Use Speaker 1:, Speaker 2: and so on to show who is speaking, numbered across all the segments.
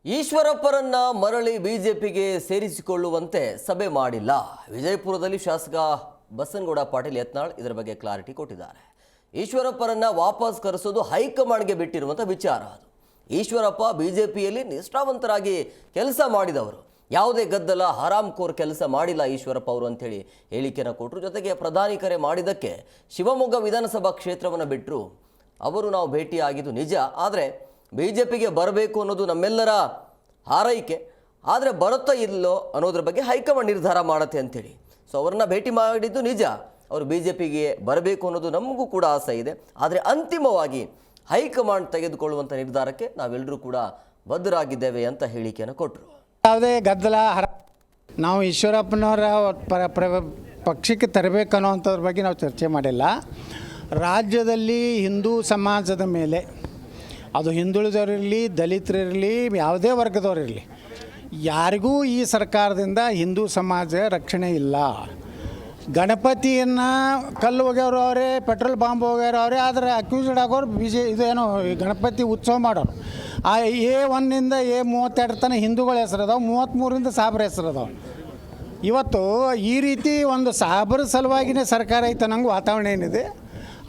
Speaker 1: ಈಶ್ವರಪ್ಪರನ್ನ ಮರಳಿ ಬಿಜೆಪಿಗೆ ಸೇರಿಸಿಕೊಳ್ಳುವಂತೆ ಸಭೆ ಮಾಡಿಲ್ಲ. ವಿಜಯಪುರದಲ್ಲಿ ಶಾಸಕ ಬಸನಗೌಡ ಪಾಟೀಲ್ ಯತ್ನಾಳ್ ಇದರ ಬಗ್ಗೆ ಕ್ಲಾರಿಟಿ ಕೊಟ್ಟಿದ್ದಾರೆ. ಈಶ್ವರಪ್ಪರನ್ನ ವಾಪಸ್ ಕರೆಸೋದು ಹೈಕಮಾಂಡ್ಗೆ ಬಿಟ್ಟಿರುವಂಥ ವಿಚಾರ. ಅದು ಈಶ್ವರಪ್ಪ ಬಿಜೆಪಿಯಲ್ಲಿ ನಿಷ್ಠಾವಂತರಾಗಿ ಕೆಲಸ ಮಾಡಿದವರು, ಯಾವುದೇ ಗದ್ದಲ ಹರಾಮ್ಖೋರ್ ಕೆಲಸ ಮಾಡಿಲ್ಲ ಈಶ್ವರಪ್ಪ ಅವರು ಅಂತೇಳಿ ಹೇಳಿಕೆಯನ್ನು ಕೊಟ್ಟರು. ಜೊತೆಗೆ ಪ್ರಧಾನಿ ಕರೆ ಮಾಡಿದ್ದಕ್ಕೆ ಶಿವಮೊಗ್ಗ ವಿಧಾನಸಭಾ ಕ್ಷೇತ್ರವನ್ನು ಬಿಟ್ಟರು. ಅವರು ನಾವು ಭೇಟಿಯಾಗಿದ್ದು ನಿಜ, ಆದರೆ ಬಿಜೆಪಿಗೆ ಬರಬೇಕು ಅನ್ನೋದು ನಮ್ಮೆಲ್ಲರ ಹಾರೈಕೆ. ಆದರೆ ಬರುತ್ತಾ ಇಲ್ಲೋ ಅನ್ನೋದ್ರ ಬಗ್ಗೆ ಹೈಕಮಾಂಡ್ ನಿರ್ಧಾರ ಮಾಡುತ್ತೆ ಅಂತೇಳಿ. ಸೊ ಅವ್ರನ್ನ ಭೇಟಿ ಮಾಡಿದ್ದು ನಿಜ, ಅವರು ಬಿಜೆಪಿಗೆ ಬರಬೇಕು ಅನ್ನೋದು ನಮಗೂ ಕೂಡ ಆಸೆ ಇದೆ. ಆದರೆ ಅಂತಿಮವಾಗಿ ಹೈಕಮಾಂಡ್ ತೆಗೆದುಕೊಳ್ಳುವಂಥ ನಿರ್ಧಾರಕ್ಕೆ ನಾವೆಲ್ಲರೂ ಕೂಡ ಬದ್ಧರಾಗಿದ್ದೇವೆ ಅಂತ ಹೇಳಿಕೆಯನ್ನು ಕೊಟ್ಟರು.
Speaker 2: ಯಾವುದೇ ಗದ್ದಲ ನಾವು ಈಶ್ವರಪ್ಪನವರ ಪಕ್ಷಕ್ಕೆ ತರಬೇಕನ್ನೋವಂಥದ್ರ ಬಗ್ಗೆ ನಾವು ಚರ್ಚೆ ಮಾಡಿಲ್ಲ. ರಾಜ್ಯದಲ್ಲಿ ಹಿಂದೂ ಸಮಾಜದ ಮೇಲೆ, ಅದು ಹಿಂದುಳಿದವರಿರಲಿ, ದಲಿತರಿರಲಿ, ಯಾವುದೇ ವರ್ಗದವರಿರಲಿ, ಯಾರಿಗೂ ಈ ಸರ್ಕಾರದಿಂದ ಹಿಂದೂ ಸಮಾಜ ರಕ್ಷಣೆ ಇಲ್ಲ. ಗಣಪತಿಯನ್ನು ಕಲ್ಲು ಹೋಗ್ಯವ್ರು ಅವರೇ, ಪೆಟ್ರೋಲ್ ಬಾಂಬ್ ಹೋಗ್ಯಾರ ಅವರೇ, ಆದರೆ ಅಕ್ಯೂಸ್ಡ್ ಆಗೋರು ಇದೇನೋ ಗಣಪತಿ ಉತ್ಸವ ಮಾಡೋರು. ಆ A1 A32 ತನಕ ಹಿಂದೂಗಳ ಹೆಸರದಾವೆ, 33 ಸಾಬ್ರ ಹೆಸರದಾವೆ. ಇವತ್ತು ಈ ರೀತಿ ಒಂದು ಸಾಬ್ರ ಸಲುವಾಗಿಯೇ ಸರ್ಕಾರ ಐತೆ ನಂಗೆ ವಾತಾವರಣ ಏನಿದೆ.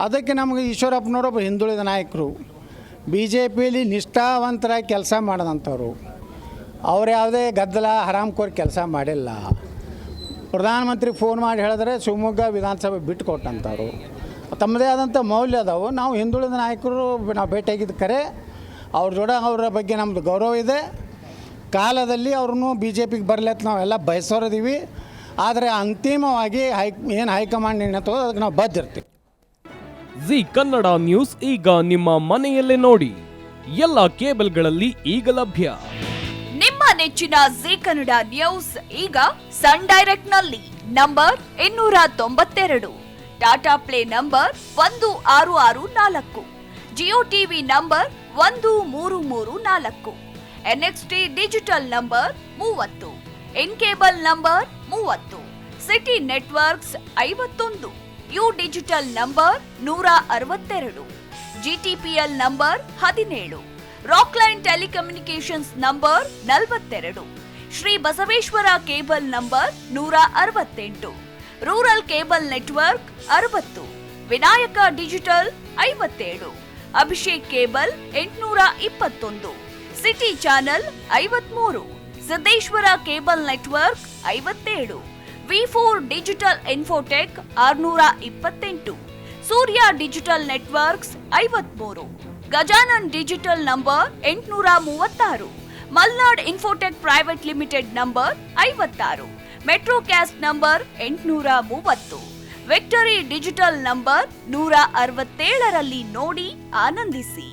Speaker 2: ಅದಕ್ಕೆ ನಮಗೆ ಈಶ್ವರಪ್ಪನವರೊಬ್ಬ ಹಿಂದುಳಿದ ನಾಯಕರು, ಬಿ ಜೆ ಪಿಯಲ್ಲಿ ನಿಷ್ಠಾವಂತರಾಗಿ ಕೆಲಸ ಮಾಡಿದಂಥವ್ರು, ಅವ್ರು ಯಾವುದೇ ಗದ್ದಲ ಹರಾಮ್ಖೋರ್ ಕೆಲಸ ಮಾಡಿಲ್ಲ. ಪ್ರಧಾನಮಂತ್ರಿ ಫೋನ್ ಮಾಡಿ ಹೇಳಿದ್ರೆ ಶಿವಮೊಗ್ಗ ವಿಧಾನಸಭೆ ಬಿಟ್ಟು ಕೊಟ್ಟಂಥವ್ರು, ತಮ್ಮದೇ ಆದಂಥ ಮೌಲ್ಯ ಅದಾವು. ನಾವು ಹಿಂದುಳಿದ ನಾಯಕರು ನಾವು ಭೇಟಿಯಾಗಿದ್ದು ಕರೆ, ಅವ್ರ ಜೋಡ ಅವರ ಬಗ್ಗೆ ನಮ್ಮದು ಗೌರವ ಇದೆ. ಕಾಲದಲ್ಲಿ ಅವ್ರನ್ನೂ ಬಿ ಜೆ ಪಿಗೆ ಬರಲತ್ತ ನಾವೆಲ್ಲ ಬಯಸೋರಿದ್ದೀವಿ. ಆದರೆ ಅಂತಿಮವಾಗಿ ಏನು ಹೈಕಮಾಂಡ್ ನಿರ್ಣಯ ತಗೋ ಅದಕ್ಕೆ ನಾವು ಬದ್ಧಿರ್ತೀವಿ.
Speaker 3: ಜಿ ಕನ್ನಡ ನ್ಯೂಸ್ ಈಗ ನಿಮ್ಮ ಮನೆಯಲ್ಲೇ ನೋಡಿ, ಎಲ್ಲ ಕೇಬಲ್ಗಳಲ್ಲಿ ಈಗ ಲಭ್ಯ.
Speaker 4: ನಿಮ್ಮ ನೆಚ್ಚಿನ ಜಿ ಕನ್ನಡ ನ್ಯೂಸ್ ಈಗ ಸನ್ ಡೈರೆಕ್ಟ್ ನಲ್ಲಿ number 292, Tata play number 1664, Jio TV number 1334, NXT digital number 30, in cable number 30, city networks 51, U digital number 162, GTPL number 17, Rockline telecommunications number 42, Shri Basaveshwara cable number 168, rural cable network 60, Vinayaka digital 57, Abhishek cable 821, city channel 53, Siddeshwara cable network 57, V4 digital Infotech 628, Surya digital networks 53, Gajanan digital number 836, Malnad Infotech Private Limited number 56, Metrocast number 830, Victory Digital number 167ರಲ್ಲಿ ನೋಡಿ ಆನಂದಿಸಿ.